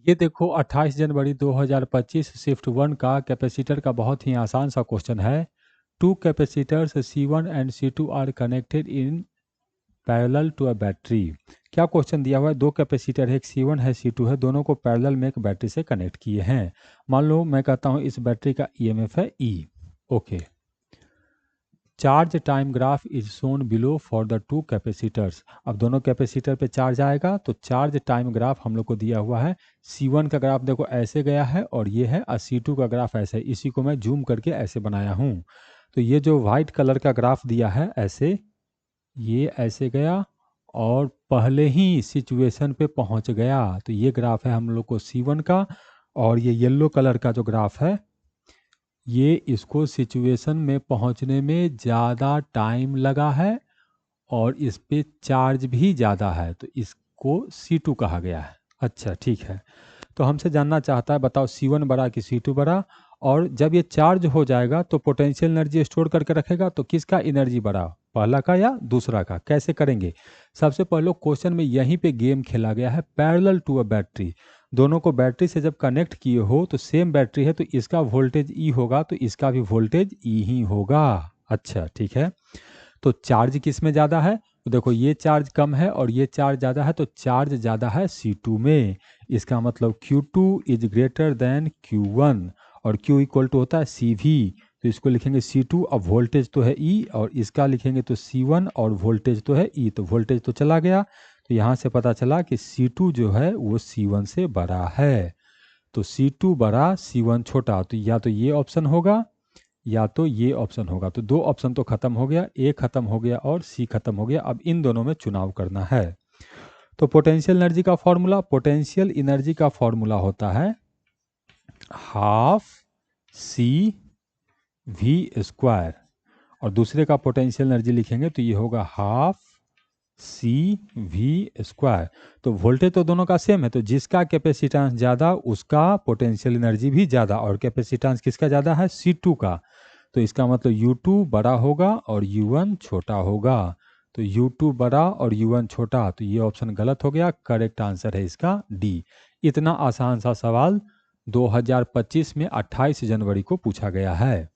ये देखो 28 जनवरी 2025 शिफ्ट 1 का कैपेसिटर का बहुत ही आसान सा क्वेश्चन है। Two capacitors C1 and C2 are connected in parallel to a battery. क्या क्वेश्चन दिया हुआ है? दो कैपेसिटर है, एक C1 है C2 है, दोनों को पैरेलल में एक बैटरी से कनेक्ट किए हैं। मान लो मैं कहता हूँ इस बैटरी का EMF है E। Okay, charge time graph is shown below for the two capacitors. अब दोनों कैपेसिटर पे चार्ज आएगा तो चार्ज टाइम ग्राफ हम लोग को दिया हुआ है। C1 का ग्राफ देखो ऐसे गया है और ये है, और C2 का ग्राफ ऐसे है। इसी को मैं जूम करके ऐसे बनाया हूँ। तो ये जो वाइट कलर का ग्राफ दिया है ऐसे, ये ऐसे गया और पहले ही सिचुएशन पे पहुंच गया। तो ये ग्राफ है हम लोग को C1 का। और ये येलो कलर का जो ग्राफ है, ये इसको सिचुएशन में पहुंचने में ज़्यादा टाइम लगा है और इस पे चार्ज भी ज़्यादा है, तो इसको C2 कहा गया है। अच्छा ठीक है, तो हमसे जानना चाहता है बताओ C1 बड़ा कि C2 बड़ा। और जब ये चार्ज हो जाएगा तो पोटेंशियल एनर्जी स्टोर करके रखेगा, तो किसका एनर्जी बड़ा, पहला का या दूसरा का? कैसे करेंगे? सबसे पहले क्वेश्चन में यहीं पे गेम खेला गया है, पैरेलल टू अ बैटरी। दोनों को बैटरी से जब कनेक्ट किए हो तो सेम बैटरी है, तो इसका वोल्टेज E होगा तो इसका भी वोल्टेज E ही होगा। अच्छा ठीक है, तो चार्ज किस में ज़्यादा है? तो देखो ये चार्ज कम है और ये चार्ज ज़्यादा है, तो चार्ज ज़्यादा है C2 में। इसका मतलब Q2 is greater than Q1 और Q इक्वल टू होता है CV। तो इसको लिखेंगे C2, अब वोल्टेज तो है E और इसका लिखेंगे तो C1 और वोल्टेज तो है E, तो वोल्टेज तो चला गया। तो यहाँ से पता चला कि C2 जो है वो C1 से बड़ा है। तो C2 बड़ा C1 छोटा, तो या तो ये ऑप्शन होगा या तो ये ऑप्शन होगा। तो दो ऑप्शन तो खत्म हो गया, ए खत्म हो गया और सी खत्म हो गया। अब इन दोनों में चुनाव करना है। तो पोटेंशियल एनर्जी का फॉर्मूला, पोटेंशियल एनर्जी का फॉर्मूला होता है हाफ सी वी स्क्वायर, और दूसरे का पोटेंशियल एनर्जी लिखेंगे तो ये होगा हाफ सी वी स्क्वायर। तो वोल्टेज तो दोनों का सेम है, तो जिसका कैपेसिटेंस ज़्यादा उसका पोटेंशियल एनर्जी भी ज़्यादा, और कैपेसिटेंस किसका ज़्यादा है? C2 का। तो इसका मतलब U2 बड़ा होगा और U1 छोटा होगा। तो U2 बड़ा और U1 छोटा, तो ये ऑप्शन गलत हो गया। करेक्ट आंसर है इसका D। इतना आसान सा सवाल 2025 में 28 जनवरी को पूछा गया है।